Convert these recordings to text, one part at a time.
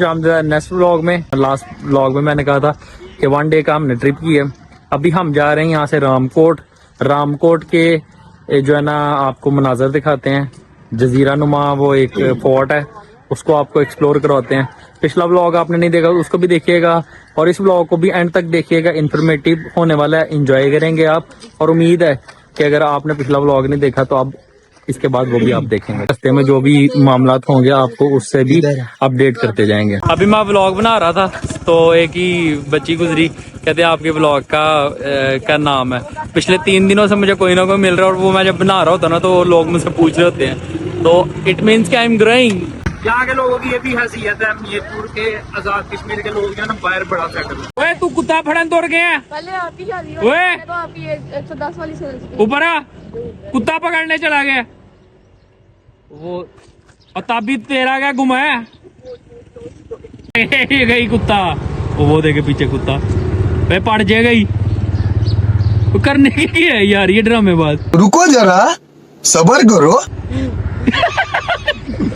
Next vlog में। Last vlog में मैंने कहा था कि 1 डे का हमने ट्रिप की है। अभी हम जा रहे हैं यहाँ से रामकोट के जो है ना आपको मनाजर दिखाते हैं। जजीरा नुमा वो एक फोर्ट है, उसको आपको एक्सप्लोर करवाते हैं। पिछला व्लॉग आपने नहीं देखा उसको भी देखिएगा और इस व्लॉग को भी एंड तक देखिएगा, इन्फॉर्मेटिव होने वाला है, एंजॉय करेंगे आप। और उम्मीद है कि अगर आपने पिछला व्लॉग नहीं देखा तो आप इसके बाद वो भी आप देखेंगे। रास्ते में जो भी मामलात होंगे आपको उससे भी अपडेट करते जाएंगे। अभी मैं व्लॉग बना रहा था तो एक ही बच्ची गुजरी, कहते आपके व्लॉग का क्या नाम है। पिछले 3 दिनों से मुझे कोई ना कोई मिल रहा है और वो मैं जब बना रहा होता ना तो लोग मुझसे पूछ रहे होते हैं, तो इट मीन्स कि आई एम ग्रोइंग। यहाँ के लोगों की ये भी हैसियत है, मीरपुर के आजाद कश्मीर के लोग ना बाहर बड़ा सेटल। ओए तू कुत्ता फड़न तोड़ गया, पहले आपकी शादी हो तो आपकी 110 वाली ऊपर आ, कुत्ता पकड़ने चला गया वो। और तभी तेरा क्या गुम है गई कुत्ता, वो देखे पीछे कुत्ता वे पड़ जाए गई। वो करने की है यार ये ड्रामेबाज। रुको जरा सबर करो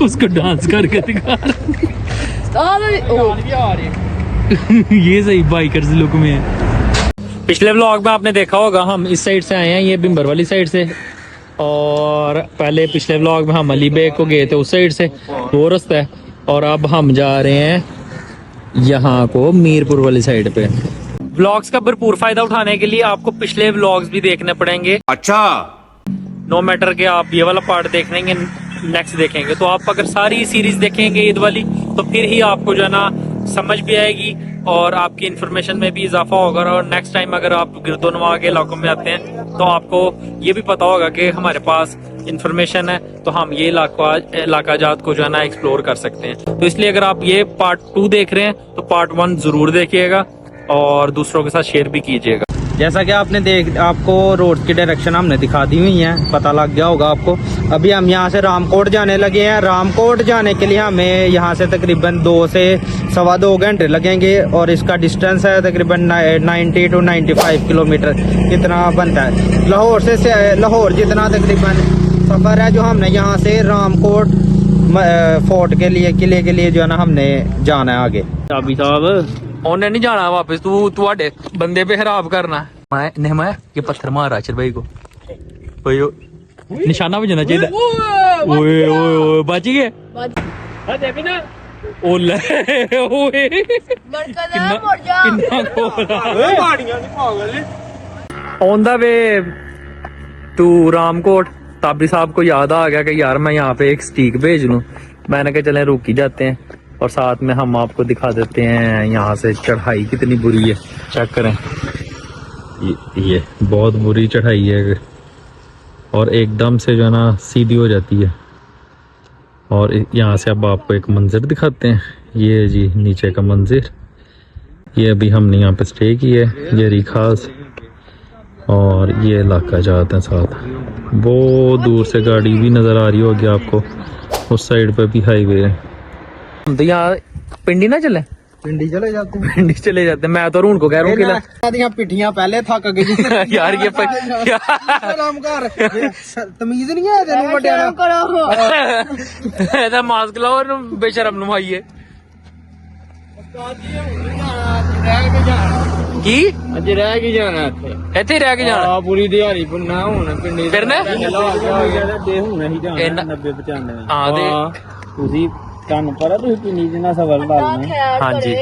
उसको डांस करके दिखा ये सही बाइकर्स लुक में है। पिछले व्लॉग में आपने देखा होगा हम इस साइड से आए हैं, ये बिम्बर वाली साइड से। और पहले पिछले व्लॉग में हम अली बेग को गए थे उस साइड से, वो रास्ता है। और अब हम जा रहे हैं यहाँ को मीरपुर वाली साइड पे। व्लॉग्स का भरपूर फायदा उठाने के लिए आपको पिछले व्लॉग्स भी देखने पड़ेंगे। अच्छा नो मैटर के आप ये वाला पार्ट देखेंगे नेक्स्ट देखेंगे तो आप अगर सारी सीरीज देखेंगे ईद वाली तो फिर ही आपको जो है ना समझ भी आएगी और आपकी इन्फॉर्मेशन में भी इजाफा होगा। और नेक्स्ट टाइम अगर आप गिरदोनवा के इलाकों में आते हैं तो आपको ये भी पता होगा कि हमारे पास इन्फॉर्मेशन है तो हम ये इलाका जात को जो है ना एक्सप्लोर कर सकते हैं। तो इसलिए अगर आप ये पार्ट 2 देख रहे हैं तो पार्ट 1 जरूर देखिएगा और दूसरों के साथ शेयर भी कीजिएगा। जैसा कि आपने आपको रोड की डायरेक्शन हमने दिखा दी हुई है, पता लग गया होगा आपको। अभी हम यहाँ से रामकोट जाने लगे हैं। रामकोट जाने के लिए हमें यहाँ से तकरीबन 2 से 2.25 घंटे लगेंगे और इसका डिस्टेंस है तकरीबन 90 to 95 किलोमीटर कितना बनता है। लाहौर जितना तकरीबन सफ़र है जो हमने यहाँ से रामकोट फोर्ट के लिए किले के लिए जो है ना हमने जाना है आगे। चाबी साहब उन्हें नहीं जाना वापस, तू बंदे पे खराब करना। मैं ये पत्थर मारा चल भाई को, निशाना भी जाना चाहिए। ओए ओए बच गए। On the way to Ramkot ताबी साहब को याद आ गया कि यार मैं यहाँ पे एक स्टीक भेज लूं। मैंने कहा चले रुक ही जाते हैं और साथ में हम आपको दिखा देते हैं यहाँ से चढ़ाई कितनी बुरी है। चेक करें, ये बहुत बुरी चढ़ाई है और एकदम से जो है ना सीधी हो जाती है। और यहाँ से अब आपको एक मंदिर दिखाते हैं, ये जी नीचे का मंदिर। ये अभी हमने यहाँ पे स्टे की है, ये रिखास और ये इलाका जाते हैं साथ। वो दूर से गाड़ी भी नज़र आ रही होगी आपको, उस साइड पे भी हाईवे है। हम तो यहाँ पिंडी ना चले, पिंडी चले जाते हैं। पिंडी चले जाते हैं। मैं तो रून को कह रहा हूँ पिठियां पहले थक गई यार ये तमीज नहीं है तेन मास्क लाओ और बेशरम नुमाइए की अज रह के जाना ਇੱਥੇ ਰਹਿ ਕੇ ਜਾਣਾ पूरी दिहाड़ी पुन्ना ਹੁਣ पिंडी ਫਿਰ ਨੇ ਹਾਂ ਤੇ ਤੁਸੀਂ ਤੁਹਾਨੂੰ ਪਤਾ ਤੁਸੀਂ ਪਿੰਡੀ ਜਿੰਨਾ ਸਵਾਲ ਲਾਉਣਾ। ਹਾਂਜੀ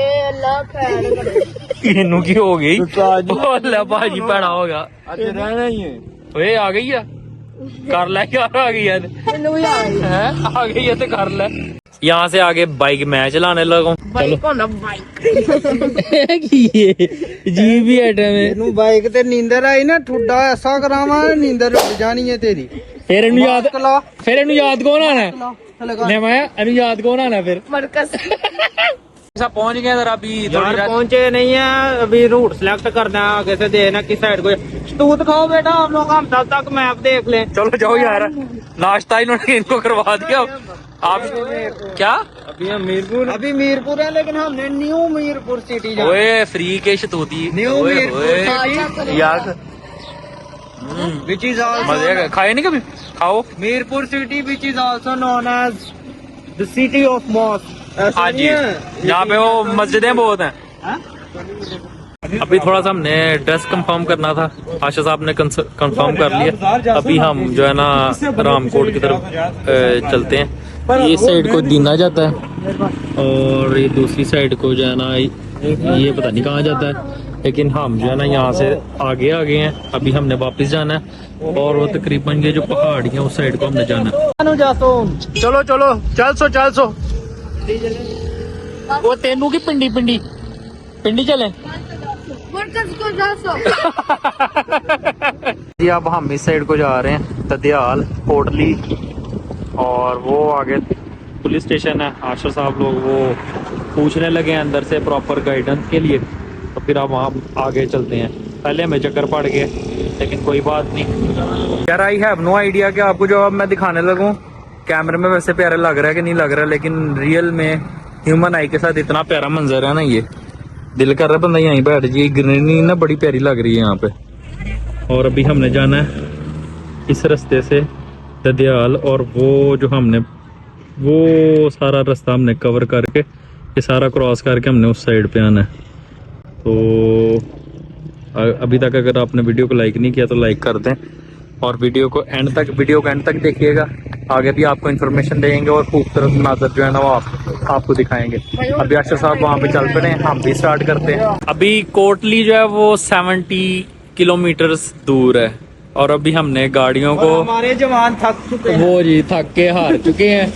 ਇਹਨੂੰ ਕੀ ਹੋ ਗਈ ਲੈ ਭਾਜੀ ਭੈੜਾ ਹੋ ਗਿਆ ਅੱਜ ਰਹਿਣਾ ਹੀ ਹੈ। ਓਏ ਆ ਗਈ ਆ कर ले यार, आ गई है आ गई है तो कर ले। यहाँ से आगे बाइक मैं चलाने लगा। जी भी है बाइक ते नींदर आई ना ठुड्डा ऐसा करावा नींदर उड़ जानी है तेरी। फिर याद कौन आना है? मैं याद कौन आना फिर मरकज पहुंच गए अभी यार पहुंचे नहीं है, अभी रूट सिलेक्ट करना है आगे से देना किस साइड को। स्तूत खाओ बेटा आप लोग, हम तब तक मैप देख लें। चलो जाओ यार, नाश्ता इन्होंने इनको करवा दिया। आप क्या अभी मीरपुर है लेकिन हमने न्यू मीरपुर सिटी जाना। ओए फ्री के शतूती न्यू मीरपुर यार which is also मजे खाए नहीं कभी, खाओ। Mirpur city which is also known as the city of mosque। हाँ जी, यहाँ पे वो मस्जिदें बहुत हैं। अभी थोड़ा सा हमने एड्रेस कंफर्म करना था, आशा साहब ने कंफर्म कर लिया। अभी हम जो है ना रामकोट की तरफ चलते हैं। ये साइड को दीना जाता है और ये दूसरी साइड को जो है ना ये पता नहीं कहाँ जाता है, लेकिन हम जो है ना यहाँ से आगे आ गए हैं। अभी हमने वापस जाना है और वो तकरीबन ये जो पहाड़ी है उस साइड को हमने जाना है। चलो चलो चल सो वो तेनू की पिंडी चले जी। अब हम इस साइड को जा रहे हैं, ददियाल, कोटली, और वो आगे पुलिस स्टेशन है। आशा साहब लोग वो पूछने लगे हैं अंदर से प्रॉपर गाइडेंस के लिए, तो फिर आप वहाँ आगे चलते हैं। पहले हमें चक्कर पड़ गए, लेकिन कोई बात नहीं यार। आई हैव नो आइडिया कि आपको जो अब मैं दिखाने लगूं कैमरे में वैसे प्यारा लग रहा है कि नहीं लग रहा है, लेकिन रियल में ह्यूमन आई के साथ इतना प्यारा मंजर है ना, ये दिल कर रहा है बंदा यहीं बैठ जाए। ग्रीनरी ना बड़ी प्यारी लग रही है यहाँ पे। और अभी हमने जाना है इस रास्ते से ददियाल, और वो जो हमने वो सारा रास्ता हमने कवर करके ये सारा क्रॉस करके हमने उस साइड पे आना है। तो अभी तक अगर आपने वीडियो को लाइक नहीं किया तो लाइक कर दें, और वीडियो को एंड तक देखिएगा। आगे भी आपको इन्फॉर्मेशन देंगे और खूबसूरत नज़र जो है ना वो आपको दिखाएंगे। अभी अक्षर साहब वहाँ पे चल पड़े हैं, हम भी स्टार्ट करते हैं। अभी कोटली जो है वो 70 किलोमीटर दूर है, और अभी हमने गाड़ियों को, हमारे जवान थक चुके हैं, वो जी थक के हार चुके हैं।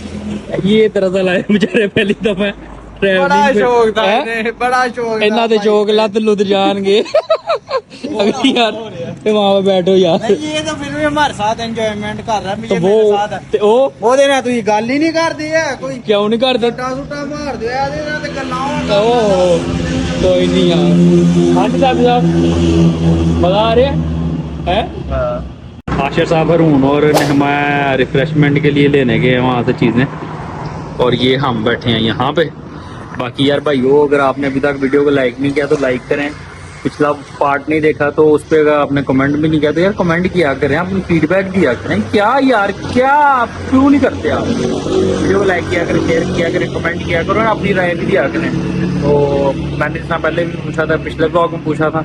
ये दरअसल आए बेचारे पहली दफा बड़ा शौक था इन्हें, बड़ा शौक था। इन्ना दे शौक लत लुत जाएंगे। अभी यार ते वहां पे बैठो यार। ये तो फिर भी हमारे साथ एंजॉयमेंट कर रहा है। तो वो देना तू गल ही नहीं करती है, कोई क्यों नहीं करते? सुटा मार दे ते गल्लां ओ कोई नहीं यार। हाँ जी साहब मजा आ रहा है। आशिर साहब हरून और नहमा रिफ्रेशमेंट के लिए लेने गए वहाँ से चीज़ें, और ये हम बैठे हैं यहाँ पे। बाकी यार भाइयों, अगर आपने अभी तक वीडियो को लाइक नहीं किया तो लाइक करें। पिछला पार्ट नहीं देखा तो उस पर अगर आपने कमेंट भी नहीं किया तो यार कमेंट किया करें, अपनी फीडबैक दिया करें। क्या यार, क्या आप क्यों नहीं करते? आप वीडियो को लाइक किया करें, शेयर किया करें, कमेंट किया करो, अपनी राय भी दिया करें। तो मैंने इतना पहले भी पूछा था, पिछले ब्लॉग में पूछा था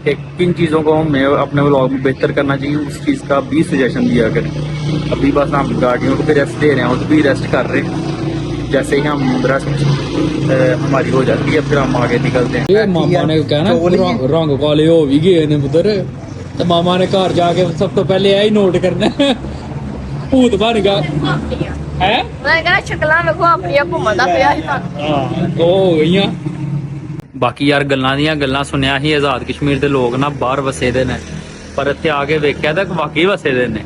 कि किन चीज़ों को हमें अपने ब्लॉग में बेहतर करना चाहिए, उस चीज़ का भी सजेशन दिया करें। अभी बस हम गाड़ियों को भी रेस्ट दे रहे हैं, उसको भी रेस्ट कर रहे हैं। जैसे ही हम रेस्ट हमारी हो जाती है फिर हम आगे निकलते हैं। ये मामा ने कहना रंग काले हो भी गए ने उधर, तो मामा ने घर जाके सब तो पहले यही नोट करना भूत बन गया है। मैं कहना शक्लां ਵੇਖੋ ਆਪਣੀਆਂ ਘੁੰਮਦਾ ਪਿਆ ਸੀ ਤਾਂ तो हो गई। बाकी यार गल्लां दियां गल्लां सुनिया ही आजाद कश्मीर ਦੇ ਲੋਕ ਨਾ ਬਾਹਰ ਵਸੇ ਦੇ ਨੇ, ਪਰ ਇੱਥੇ ਆ ਕੇ ਵੇਖਿਆ ਤਾਂ ਵਾਕਈ ਵਸੇ ਦੇ ਨੇ।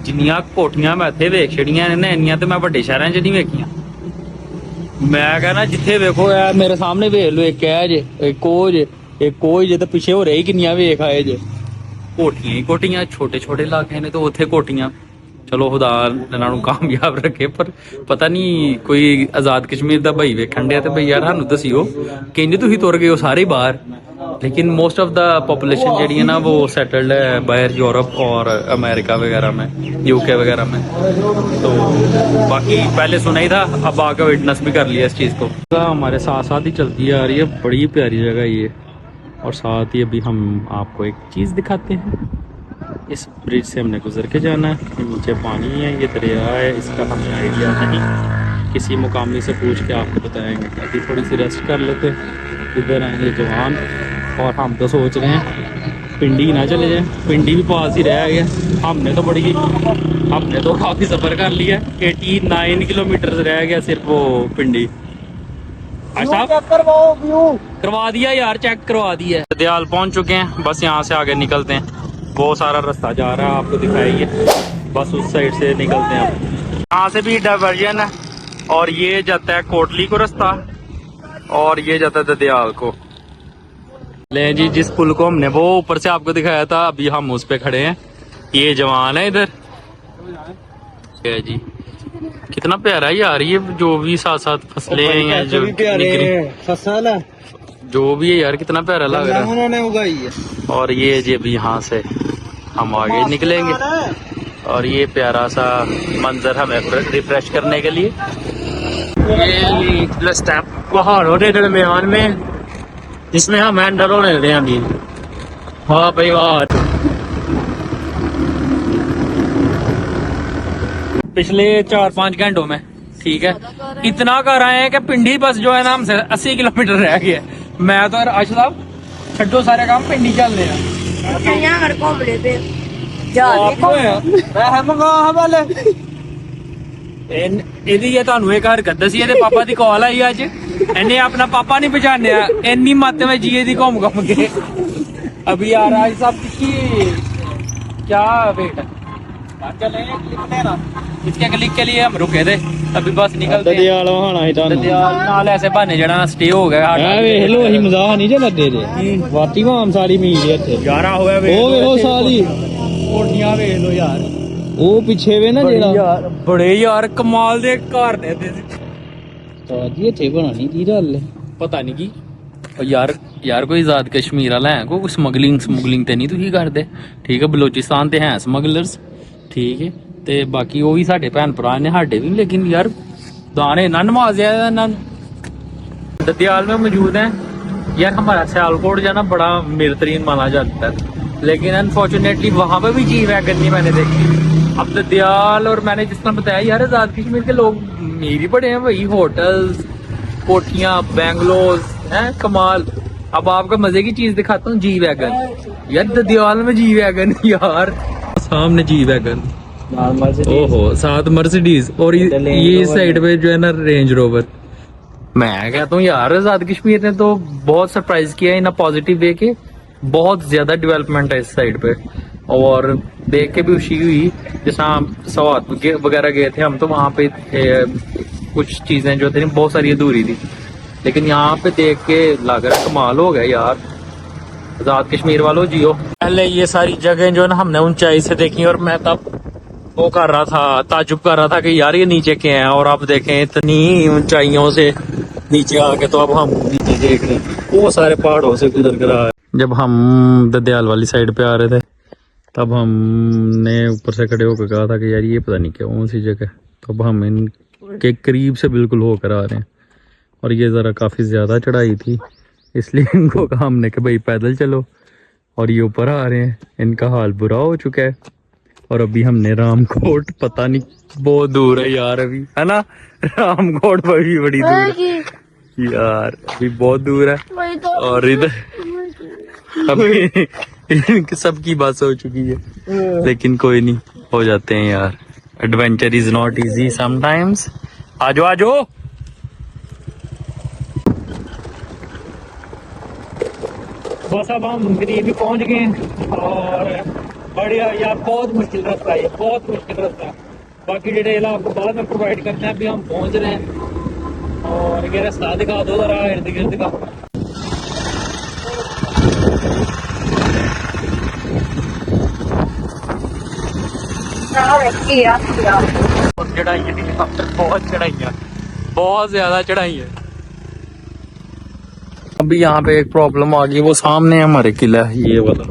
ਜਿੰਨੀਆਂ ਕੋਠੀਆਂ ਮੈਂ ਇੱਥੇ ਵੇਖ ਛੜੀਆਂ ਨੇ ਇੰਨੀਆਂ ਤੇ ਮੈਂ ਵੱਡੇ ਸ਼ਹਿਰਾਂ 'ਚ ਨਹੀਂ ਵੇਖੀਆਂ। मैं कहना जिथे वेखो यार मेरे सामने वेख लो, एक है जे एक कोई जे तो पीछे हो रही किन्नियां वेख आए जे कोठियां ही कोठियां। छोटे छोटे इलाके ने तो उत्थे कोठियां। चलो खुदा इन्हां नूं कामयाब रखे, पर पता नहीं कोई आजाद कश्मीर दा भाई वेखण दिया ते भाई यार सानूं दसियो कि इंज तुसीं तुर गए हो सारे बाहर। लेकिन मोस्ट ऑफ द पॉपुलेशन जी है ना वो सेटल्ड है बाहर यूरोप और अमेरिका वगैरह में, यूके वगैरह में। तो बाकी पहले सुना ही था, अब आकर विटनेस भी कर लिया इस चीज़ को। हमारे साथ साथ ही चलती आ रही है, बड़ी प्यारी जगह ये। और साथ ही अभी हम आपको एक चीज़ दिखाते हैं। इस ब्रिज से हमने गुजर के जाना है, नीचे पानी है, ये दरिया है, इसका हमें आइडिया नहीं, किसी मुकामी से पूछ के आपको बताएंगे। अभी थोड़ी सी रेस्ट कर लेते, इधर आएंगे जवान, और हम तो सोच रहे हैं पिंडी ना चले जाए, पिंडी भी पास ही रह गया। हमने तो काफ़ी सफ़र कर लिया, 89 किलोमीटर रह गया सिर्फ वो पिंडी। करवा दिया यार, चेक करवा दिया। ददियाल पहुंच चुके हैं, बस यहाँ से आगे निकलते हैं। वो सारा रास्ता जा रहा है, आपको दिखाइए, बस उस साइड से निकलते हैं। यहाँ से भी डाइवर्जन है, और ये जाता है कोटली को रास्ता, और ये जाता है ददियाल को। ले जी, जिस पुल को हमने वो ऊपर से आपको दिखाया था, अभी हम उस पे खड़े हैं। ये जवान है इधर है जी। कितना प्यारा है यार, ये जो भी साथ साथ फसलें हैं, जो फसल है, जो भी है यार, कितना प्यारा लग रहा है। उन्होंने उगाई है। और ये जी अभी यहाँ से हम आगे निकलेंगे, और ये प्यारा सा मंजर हमें रिफ्रेश करने के लिए ये स्टेप पहाड़ों के दरमियान में जिसमें हम एंटर होने रहे हैं अभी। वाह भाई वाह। पिछले 4-5 घंटों में ठीक है इतना कर आए हैं कि पिंडी बस जो है ना हमसे 80 किलोमीटर रह गया है। मैं तो अर्श साहब छड्डो सारे काम पिंडी चल रहे हैं। यहाँ मेरे घूमने पे ਇਹਦੀ ਇਹ ਤੁਹਾਨੂੰ ਇੱਕ ਹਰਕਤ ਦੱਸੀ ਇਹਦੇ ਪਾਪਾ ਦੀ ਕਾਲ ਆਈ ਅੱਜ ਇਹਨੇ ਆਪਣਾ ਪਾਪਾ ਨਹੀਂ ਪਛਾਣਿਆ ਇੰਨੀ ਮੱਤ ਵਿੱਚ ਜੀ ਦੀ ਘੁੰਮ ਘੁੰਮ ਕੇ अभी आ रहा है साहब किसकी क्या वेट चले क्लिक लेना इसके क्लिक के लिए हम रुके थे अभी बस निकलते हैं ददियाल वहाना ही तानु ददियाल नाल ऐसे बहाने जड़ा स्टे हो गया ਐ ਵੇਖ ਲੋ ਅਸੀਂ ਮਜ਼ਾਕ ਨਹੀਂ ਜੇ ਲੱਦੇ ਜੇ ਵਾਟੀ ਵਾਮ ਸਾਰੀ ਮੀਲ ਇੱਥੇ यारा होया वे ਉਹ ਵੇਖੋ ਸਾਰੀ ਕੋਠੀਆਂ ਵੇਖ ਲੋ यार ਉਹ ਪਿੱਛੇ ਵੇ ਨਾ ਜਿਹੜਾ यार बड़े यार कमाल दे घर ने ਤਾਂ ਜੀ ਇੱਥੇ ਬਣਾਣੀ ਕੀ ਗੱਲ ਹੈ पता नहीं की यार कोई आजाद कश्मीर वाला है कोई स्मगलिंग ते नहीं तुसी करदे ठीक है बलोचिस्तान ते हैं स्मगलर्स ठीक है ते बाकी वो भी साडे भैन भरा ने साडे भी लेकिन यार दाने ना नमाज़िया ना ददियाल में मौजूद हैं यार हमारा सियालकोट जो ना बड़ा बेहतरीन माना जाता है लेकिन अनफॉर्चुनेटली वहाँ पे भी जी वैगन नहीं मैंने देखी। अब ददियाल और मैंने जिस तरह बताया यार आजाद कश्मीर के लोग अमीर ही बड़े हैं वही होटल्स कोठियाँ बैंगलोर हैं कमाल। अब आपको मजे की चीज दिखाता हूँ जी वैगन यार ददियाल में जी वैगन यार सामने जी वैगन ओहो साथ मर्सिडीज और ये साइड पे जो है ना रेंज रोवर। मैं कहता हूँ यार आजाद कश्मीर ने तो बहुत सरप्राइज किया इन पॉजिटिव वे के बहुत ज्यादा डेवलपमेंट है इस साइड पे और देख के भी खुशी हुई जैसा सवात वगैरह गए थे हम तो वहाँ पे कुछ चीजें जो थी बहुत सारी अधूरी थी लेकिन यहाँ पे देख के लग रहा कमाल हो गया यार आजाद कश्मीर वालों जियो। पहले ये सारी जगह जो है ना हमने ऊंचाई से देखी और मैं तब वो कर रहा था ताजुब कर रहा था कि यार ये नीचे क्या है और आप देखें इतनी ऊंचाइयों से नीचे आके तो अब हम नीचे देख रहे हैं वो सारे पहाड़ों से गुजर कर रहा है। जब हम ददियाल वाली साइड पे आ रहे थे तब हमने ऊपर से खड़े होकर कहा था कि यार ये पता नहीं क्या कौन सी जगह तो अब हम इनके करीब से बिल्कुल होकर आ रहे हैं और ये ज़रा काफ़ी ज़्यादा चढ़ाई थी इसलिए इनको कहा हमने कि भाई पैदल चलो और ये ऊपर आ रहे हैं इनका हाल बुरा हो चुका है। और अभी हमने रामकोट पता नहीं बहुत दूर है यार अभी है ना रामकोट पर भी बड़ी दूर है यार अभी बहुत दूर है और इधर अभी सबकी बात हो चुकी है लेकिन कोई नहीं हो जाते हैं यार adventure is not easy sometimes. आजो आजो बस अब हम करीब ही पहुंच गए और बढ़िया यार बहुत मुश्किल रास्ता है बहुत मुश्किल रास्ता है बाकी डिटेल आपको बाद में प्रोवाइड करते हैं। अभी हम पहुंच रहे हैं और ये रास्ता दिखा दो जरा इर्द गिर्द का चढ़ाई है बहुत चढ़ाई है बहुत ज्यादा चढ़ाई है। अभी यहाँ पे एक प्रॉब्लम आ गई वो सामने हमारे किला है ये वाला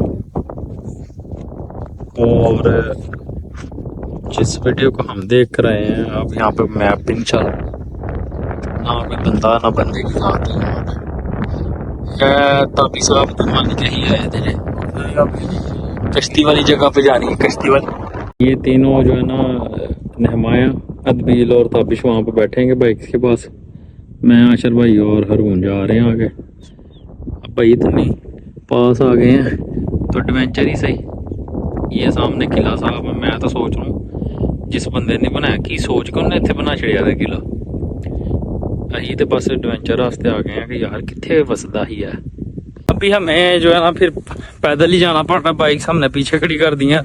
और जिस वीडियो को हम देख रहे हैं अब यहाँ पे मैप भी नहीं चल ना कोई बंदा ना बंदे की बात है यहाँ पे ताबी साहब तो मान कहीं आए थे कश्ती वाली जगह पे जानी है कश्ती वाली। ये तीनों जो है ना नहमाया अदबील और ताबिश वहाँ पे बैठेंगे बाइक के पास मैं आशर भाई और हरून जा रहे हैं आगे। अब भाई इतनी पास आ गए हैं तो एडवेंचर ही सही। ये सामने किला साहब है मैं तो सोच रहा हूँ जिस बंदे ने बनाया की सोच के उन्हें इतने बना छड़िया था किला अही तो बस एडवेंचर रास्ते आ गए हैं कि यार कितने वसदा ही है। अभी हमें जो है ना फिर पैदल ही जाना पड़ रहा है बाइक हमने पीछे खड़ी कर दी है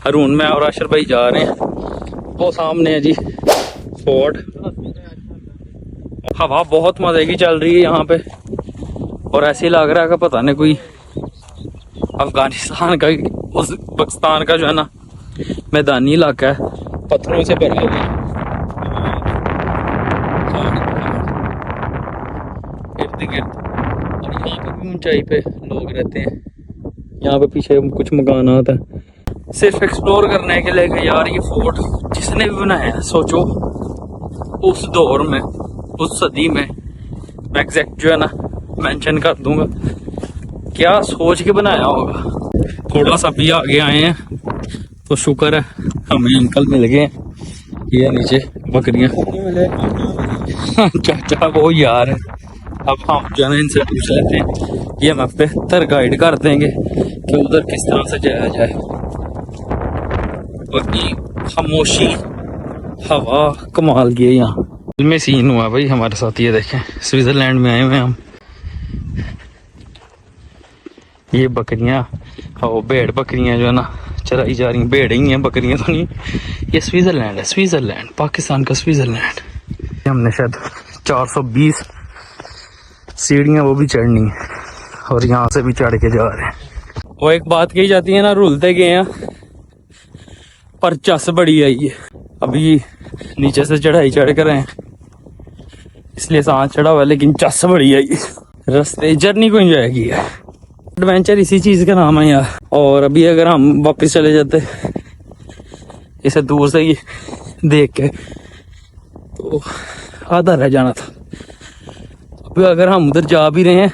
हरून मैं और आशर भाई जा रहे हैं वो सामने है जी फोर्ट। हवा बहुत मजे की चल रही है यहाँ पे और ऐसे लग रहा है कि पता नहीं कोई अफगानिस्तान का उस पाकिस्तान का जो है ना मैदानी इलाका है पत्थरों से भरा हुआ इर्द गिर्द और यहाँ पे भी ऊंचाई पे लोग रहते हैं। यहाँ पे पीछे कुछ मकानात है सिर्फ एक्सप्लोर करने के लिए कि यार ये फोर्ट जिसने भी बनाया है सोचो उस दौर में, उस सदी में, मैं एग्जैक्ट जो है ना मेंशन कर दूंगा, क्या सोच के बनाया होगा। थोड़ा सा भी आगे आए हैं तो शुक्र है हमें अंकल मिल गए। ये नीचे बकरियां चाचा वो यार है। अब हम जो है ना इनसे पूछ लेते हैं, ये हमें बेहतर गाइड कर देंगे कि उधर किस तरह से जाया जाए। बाकी खामोशी, हवा कमाल की है यहाँ में। सीन हुआ भाई हमारे साथ, ये देखें स्विट्जरलैंड में आए हुए हम। ये बकरियां और भेड़ बकरियां जो है ना चराई जा रही, भेड़ ही हैं बकरियां तो नहीं। ये स्विट्जरलैंड है, स्विट्जरलैंड, पाकिस्तान का स्विट्जरलैंड। हमने शायद 420 सीढ़ियां वो भी चढ़नी है और यहाँ से भी चढ़ के जा रहे हैं। वो एक बात कही जाती है ना, रुलते गए हैं पर चस बड़ी आई है। अभी नीचे से चढ़ाई चढ़ कर आए इसलिए सांस चढ़ा हुआ, लेकिन चस बड़ी आई है। रास्ते जर्नी को एंजॉय किया है। एडवेंचर इसी चीज का नाम है यार। और अभी अगर हम वापस चले जाते इसे दूर से ही देख के तो आधा रह जाना था। अभी अगर हम उधर जा भी रहे हैं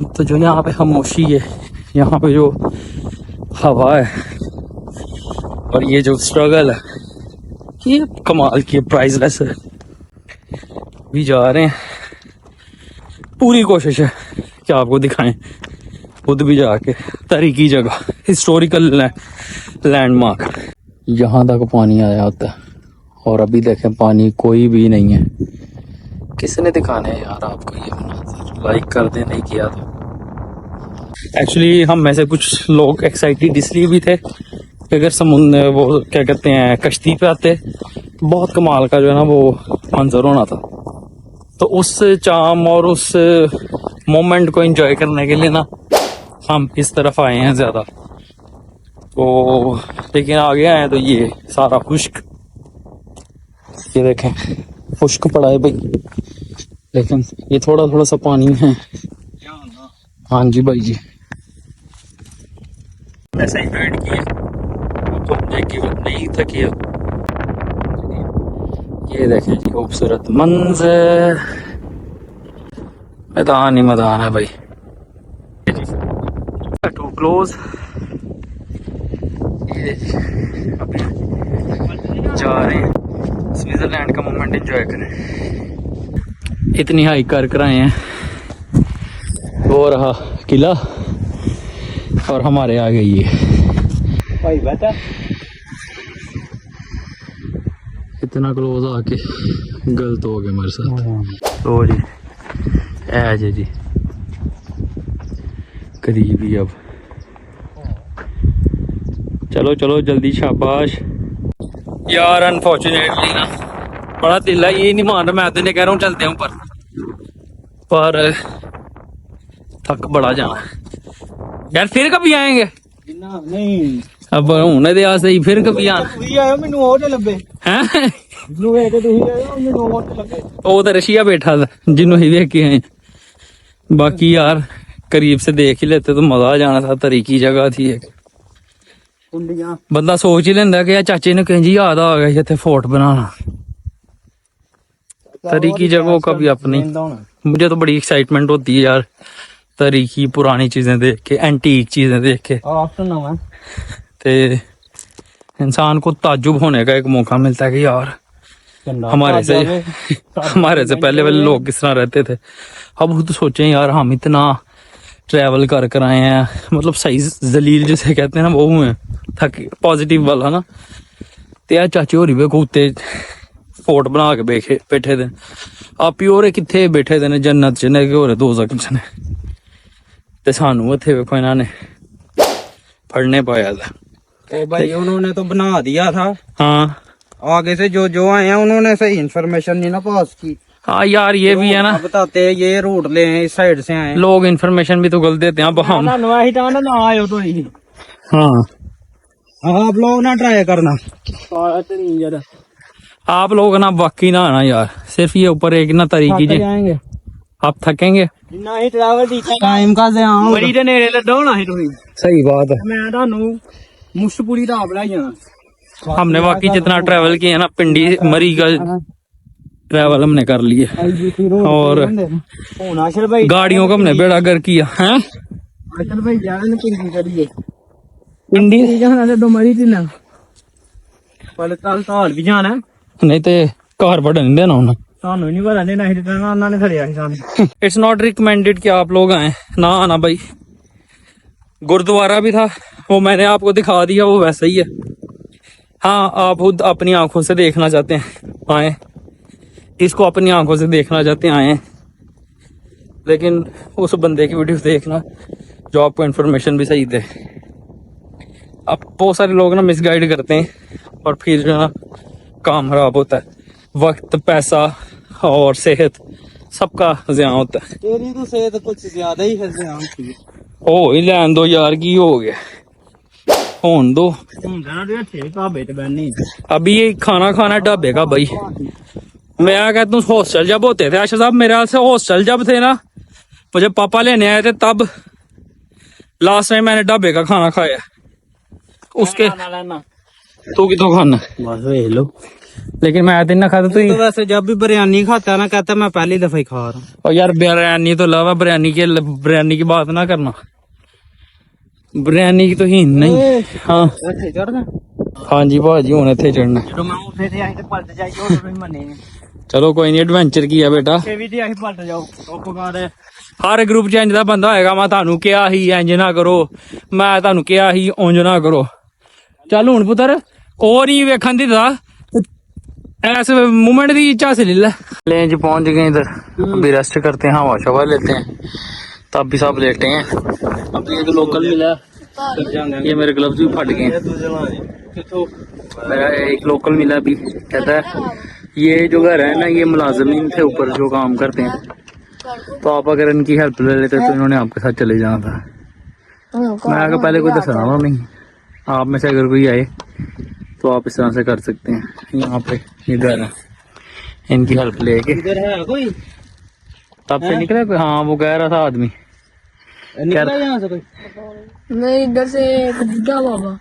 तो जो यहाँ पे खामोशी है, यहाँ पे जो हवा है और ये जो स्ट्रगल है, ये कमाल की प्राइसलेस है। भी जा रहे हैं, पूरी कोशिश है कि आपको दिखाएं खुद भी जाके तारीखी जगह, हिस्टोरिकल लैंडमार्क। यहाँ तक पानी आया होता है और अभी देखें पानी कोई भी नहीं है। किसने दिखाने है यार आपको ये मनाज़र? लाइक कर दे नहीं किया तो। एक्चुअली हम में से कुछ लोग एक्साइटेड इसलिए भी थे कि अगर समुद्र वो क्या कहते हैं कश्ती पे आते तो बहुत कमाल का जो है ना वो मंजर होना था। तो उस चाम और उस मोमेंट को एंजॉय करने के लिए ना हम इस तरफ आए हैं ज्यादा। तो लेकिन आगे आए तो ये सारा खुश्क, ये देखें खुश्क पड़ा है भाई, लेकिन ये थोड़ा थोड़ा सा पानी है। हाँ जी भाई जी, ऐसा ही वेट किया तो मुझे गिव अप नहीं था किया। ये देखें जी खूबसूरत मंजर, मैदान ही मैदान है भाई। टू क्लोज, ये अभी जा रहे हैं स्विट्जरलैंड का मोमेंट एंजॉय करें। इतनी हाइक कर आए हैं, वो रहा किला और हमारे आ गई ये भाई बता। इतना क्लोज आके गलत हो गया मेरे साथ। तो जी ऐज है जी करीब ही। अब चलो चलो जल्दी, शाबाश यार। अनफॉर्चुनेटली ना बड़ा दिल है, ये नहीं मान रहा। मैं तो नहीं कह रहा हूँ चलते हैं ऊपर, पर थक बड़ा जाना यार। फिर कभी आएंगे? नहीं अब होने दे आज ही, फिर कभी आना है। ਉਹ ਤਾਂ रशिया बैठा था जिन्हों ही देख के आए। बाकी यार करीब से देख ही लेते तो मजा आ जाना था। तरीकी जगह थी एक, बंदा सोच ही लेंदा कि यार चाचे ने कहीं जी याद आ गया इतने फोर्ट बनाना। तरीकी जगहों का भी अपनी, मुझे तो बड़ी एक्साइटमेंट होती है यार तरीकी पुरानी चीजें देख के, एंटीक चीजें देख के। ते इंसान को ताज्जुब होने का एक मौका मिलता है कि यार हमारे से पहले वाले लोग किस तरह रहते थे। अब खुद सोचें यार हम इतना ट्रैवल कर आए हैं, मतलब सही जलील जिसे कहते हैं ना वो हुए थक, पॉजिटिव वाला ना। ते यार चाचे होरी वे कुत्ते फोर्ट बना के बैठे थे। आप ही होरे किथे बैठे थे ने जन्नत च ने, होरे दोज़ख च ने, ते सानू इत्थे वेखो इन्हां ने फड़ने पाया था। तो भाई उन्होंने तो बना दिया था। हाँ आगे से जो आए हैं उन्होंने सही इंफॉर्मेशन नहीं ना पास की। हाँ यार ये भी है ना, बताते हैं ये रूट ले हैं, इस साइड से आए लोग इन्फॉर्मेशन भी तो गलत देते हैं। अब हम हाँ आप लोग ना ट्राई करना। आप लोग ना वाकई ना आना यार, सिर्फ ये ऊपर एक ना तरीकी जी आप थकेंगे टाइम का बड़ी नेड़े लड्डो ना ही। सही बात है। मैं ਤੁਹਾਨੂੰ ਮੁਸ਼ਪੂਰੀ ਦਾ ਬੜਾ ਜਾਣਾ हमने वाकई जितना ट्रैवल किया ना, पिंडी मरी का ट्रैवल हमने कर लिया, और गाड़ियों का हमने बेड़ा गर्क किया है। पिंडी भी जाना नहीं तो घर बढ़ नहीं देना उन्हें। सानू नहीं पता नहीं उन्होंने खड़िया सानू। इट्स नॉट रिकमेंडेड कि आप लोग आए ना, आना भाई। गुरुद्वारा भी था, वो मैंने आपको दिखा दिया, वो वैसा ही है। हाँ, आप खुद अपनी आंखों से देखना चाहते हैं आए, इसको अपनी आंखों से देखना चाहते हैं आए, लेकिन उस बंदे की वीडियो देखना जो आपको इन्फॉर्मेशन भी सही दे। अब बहुत सारे लोग ना मिसगाइड करते हैं और फिर जो है ना काम खराब होता है, वक्त, पैसा और सेहत सबका ज़िया होता है। तेरी तो सेहत कुछ ज्यादा ही है। ओ ही लैन दो यार, की हो गया होन दो। अभी ये खाना खाना ढाबे का भाई। मैं कहता हूँ हॉस्टल जब होते थे आशा साहब, मेरे से हॉस्टल जब थे ना, मुझे पापा लेने आए थे, तब लास्ट टाइम मैंने ढाबे का खाना खाया। उसके तू कितों खाना बस वेख लो। लेकिन मैं दिन ना खाता तो वैसे जब भी बिरयानी खाता ना, कहता मैं पहली दफा ही खा रहा हूँ। और यार बिरयानी तो अलावा बिरयानी की बात ना करना, बिरयानी की तो ही नहीं। हाँ हाँ जी भाजी हूं इत्थे चढ़ना। चलो कोई नहीं, एडवेंचर किया बेटा। हर ग्रुप च इंज दा बंदा होएगा, मैं थानू क्या ही इंज ना करो, मैं थानू क्या ही उंज ना करो। चल हुन पुत्र और ही वेखन दी था ऐस मोमेंट की इच्छा से ले ले। लेंज पहुंच गए इधर, अभी रेस्ट करते हैं, हवा शवा लेते हैं, तब भी सब लेटे हैं। अब ये तो लोकल मिला, ये मेरे ग्लव्स भी फट गए। मेरा एक लोकल मिला अभी, कहता है ये जो घर है ना, ये मुलाजमीन थे ऊपर जो काम करते हैं, तो आप अगर इनकी हेल्प ले लेते तो इन्होंने आपके साथ चले जाना था। मैं आगे पहले कोई दसना नहीं, आप में से अगर कोई आए तो आप इस तरह से कर सकते हैं। यहाँ पे इधर है, इनकी हेल्प लेके इधर है कोई तब से निकला कोई। हाँ वो कह रहा था आदमी निकला यहाँ से कोई। नहीं, इधर से एक बुढ़ा बाबा।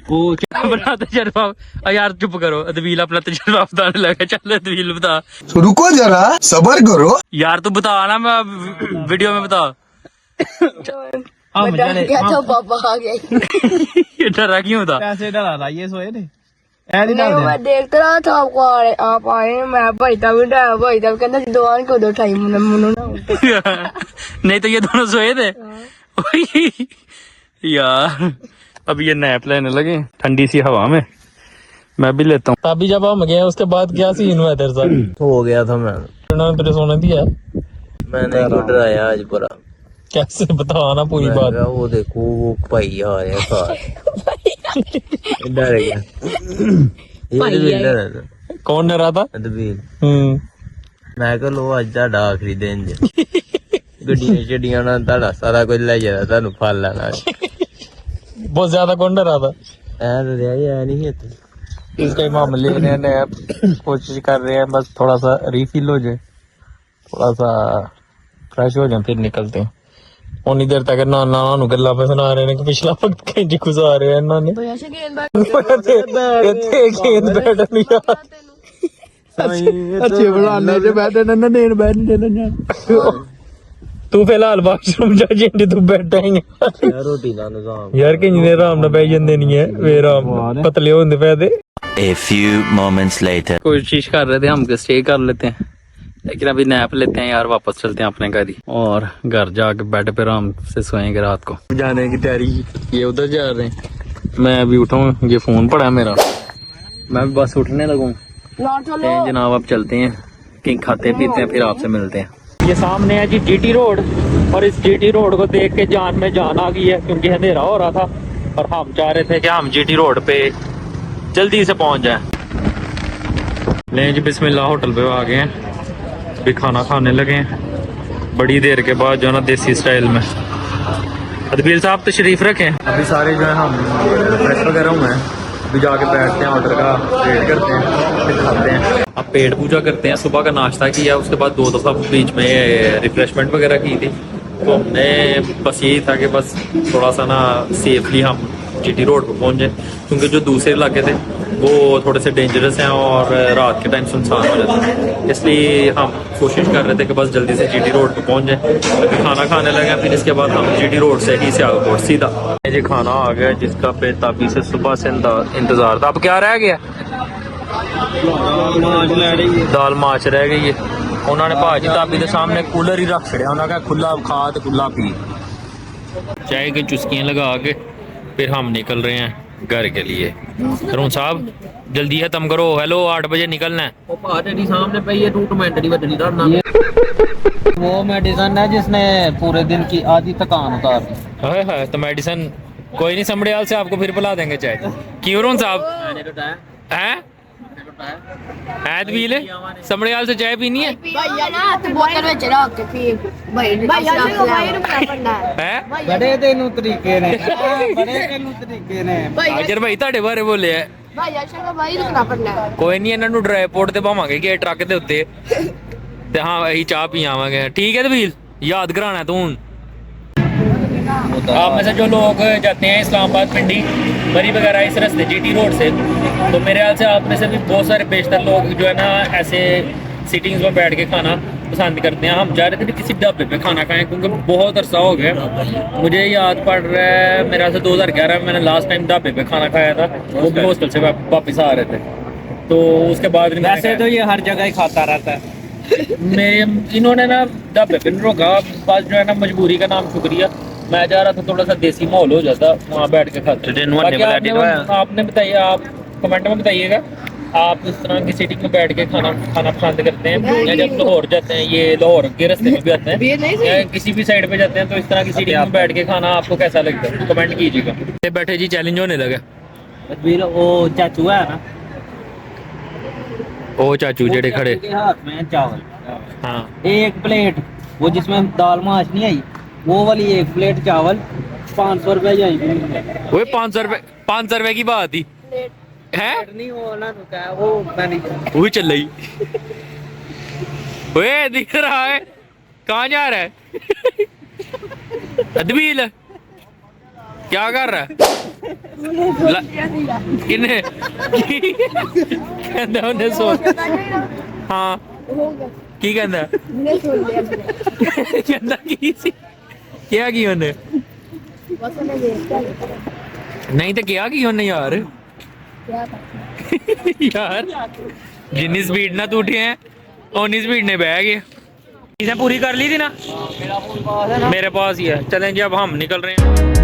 वो अपना तजर्बा, यार चुप करो, अदबील अपना तजर्बा बताने लगा। चल अदबील बता। रुको जरा सबर करो। यार तू बता ना, मैं वीडियो में बता। मैं डर गया था, पापा आ गए। ये डरा क्यों था? पैसे डरा रहा, ये सोए थे। नहीं, मैं देखता रहा था आपको आप आए, मैं भाई तब डरा, भाई तब कहता दुकान को दो ठाई मुनो ना। नहीं तो ये दोनों सोए थे यार। अब ये नैप लेने लगे ठंडी सी हवा में, मैं भी लेता हूँ। अभी जब हम गए उसके बाद क्या सीन हुआ तेरे साथ? हो गया था मैं, उन्होंने तेरे सोने दिया? मैंने डराया आज पूरा। कैसे बता ना पूरी बात। वो देखो वो भाई आ रहा है, डर गया। कौन डरा था? मैं कह लो अज ਤੁਹਾਡਾ आखिरी दिन जे ਗੱਡੀਆਂ ਛੱਡੀਆਂ ਨਾ ਤੁਹਾਡਾ ਸਾਰਾ ਕੁਝ ਲੈ ਜਾਣਾ, ਤੁਹਾਨੂੰ ਫੜ ਲੈਣਾ। बहुत ज्यादा कौन डरा था? ऐ डरिया नहीं है इसके मामले में नैप कोशिश कर रहे हैं, बस थोड़ा सा रिफिल हो जाए, थोड़ा सा फ्रेश हो जाए, फिर निकलते हैं। उन्नी देर तक नाना गल्ला पे सुना रहे हैं कि पिछला वक्त कहीं गुजार रहे हैं इन्होंने। अच्छे बनाने से बैठे ना देन बैठने देना। तू फिलहाल वाशरूम जा जिंदे तू बैठा ही रोटी दा निजाम यार कि जिने आराम ना पै जंदे नहीं है, वे आराम पतले होंदे पे दे। A few moments later. कोशिश कर रहे थे हम कि स्टे कर लेते हैं, लेकिन अभी नैप लेते हैं यार, वापस चलते हैं अपने घर ही, और घर जाके बेड पे आराम से सोएंगे रात को। जाने की तैयारी, ये उधर जा रहे हैं, मैं अभी उठाऊं, ये फोन पड़ा है मेरा, मैं भी बस उठने लगूं। जनाब अब चलते हैं, कहीं खाते पीते हैं, फिर आपसे मिलते हैं। ये सामने है जी जीटी रोड, और इस जीटी रोड को देख के जान में जान आ गई है, क्योंकि अंधेरा हो रहा था और हम चाह रहे थे कि हम जीटी रोड पे जल्दी से पहुंच जाएं। ले जी बिस्मिल्लाह, होटल पे आ गए हैं, भी खाना खाने लगे हैं बड़ी देर के बाद, जो ना देसी स्टाइल में। अदबील साहब तशरीफ रखें। अभी सारे जो है हम फ्रेश वगैरह हुए हैं, अभी जाके बैठते हैं, ऑर्डर का वेट करते हैं, फिर खाते हैं। अब पेट पूजा करते हैं, सुबह का नाश्ता किया, उसके बाद 2 दफ़ा बीच में रिफ्रेशमेंट वगैरह की थी, तो हमने बस यही था कि बस थोड़ा सा ना सेफली हम जीटी रोड पर पहुँच जाए, क्योंकि जो दूसरे इलाके थे वो थोड़े से डेंजरस हैं और रात के टाइम सुनसान हो जाते हैं, इसलिए हम कोशिश कर रहे थे कि बस जल्दी से जीटी रोड पर पहुंच जाए। अभी खाना खाने लगे, फिर इसके बाद हम जीटी रोड से ही सियालकोट सीधा। ये खाना आ गया जिसका बेताबी से सुबह से इंतजार था। अब क्या रह गया? दाल माच रह गई है। उन्होंने भाजी ताबी के सामने कूलर ही रख छड़िया, उन्होंने कहा खुला खा तो खुला पी। चाय की चुस्कियाँ लगा के फिर हम निकल रहे हैं घर के लिए। अरुण साहब जल्दी खत्म करो। हेलो 8 बजे निकलना है। वो मेडिसिन है जिसने पूरे दिन की आधी थकान उतार दी। हाय हाय, तो मेडिसिन कोई नहीं, समड़ियाल से आपको फिर पिला देंगे चाय। क्यों अरुण साहब हैं? तबील समड़ियाल से चाय पीनी है? भैया ना तो बोतल में चला के पी भाई भाई रुकना पड़ना हैं? बड़े तेनू तरीके ने बड़े तेनू तरीके ने अजर भाई ਤੁਹਾਡੇ ਬਾਰੇ ਬੋਲੇ ਆ। भैया से भाई रुकना पड़ना ਕੋਈ ਨਹੀਂ, ਇਹਨਾਂ ਨੂੰ ਡਰਾਈ ਪੋਰਟ ਤੇ ਪਾਵਾਂਗੇ ਕਿ ਟਰੱਕ ਦੇ ਉੱਤੇ ਤੇ ਹਾਂ ਅਸੀਂ ਚਾਹ ਪੀ ਆਵਾਂਗੇ। ठीक है तबील, याद कराना तू। आप में से जो लोग जाते हैं इस्लामाबाद, पिंडी, मरी वगैरह इस रास्ते जीटी रोड से, तो मेरे ख्याल से आप में से भी बहुत सारे बेशतर लोग जो है ना ऐसे सीटिंग्स में बैठ के खाना पसंद करते हैं। हम जा रहे थे किसी ढाबे पे खाना खाएं क्योंकि बहुत अरसा हो गया। मुझे याद पड़ रहा है मेरा से 2011 में मैंने लास्ट टाइम ढाबे पे खाना खाया था, वो भी हॉस्टल से वापस आ रहे थे। तो उसके बाद वैसे तो ये हर जगह ही खाता रहता है। मेरे इन्होंने ना ढाबे पे नहीं रोका, बस जो है ना मजबूरी का नाम शुक्रिया। मैं जा रहा था, थोड़ा सा देसी माहौल हो जाता वहाँ बैठ के खाते। आपने बताइए, आप कमेंट में बताइएगा आप इस तरह की सिटिंग में बैठ के खाना पसंद करते हैं या जब लाहौर जाते हैं, ये लाहौर के रास्ते में भी आते हैं या किसी भी साइड पे जाते हैं, तो इस तरह की सिटिंग में बैठ के खाना आपको कैसा लगता है कमेंट कीजिएगा। बैठे जी चैलेंज होने लगा। वो चाचू है ना, ओ चाचू जेड़े खड़े के हाथ में चावल, हाँ एक प्लेट वो जिसमें दाल माच नहीं आई, वो वाली एक प्लेट चावल 500 रुपए जाएगी। वो 500 रुपए की बात ही है। नहीं वो ना तो क्या वो मैनेजर वो चल रही ओए दिख रहा है कहाँ जा रहा है? अदबील क्या कर रहा है? किन्ने कहंदा उन्हें सो हाँ की कहंदा कहंदा की सी क्या की उन्हें नहीं तो क्या की उन्हें यार यार जितनी स्पीड ना तू उठे हैं उतनी स्पीड ने बह गए। चीजें पूरी कर ली थी ना? मेरे पास ही है। चलें जी अब हम निकल रहे हैं।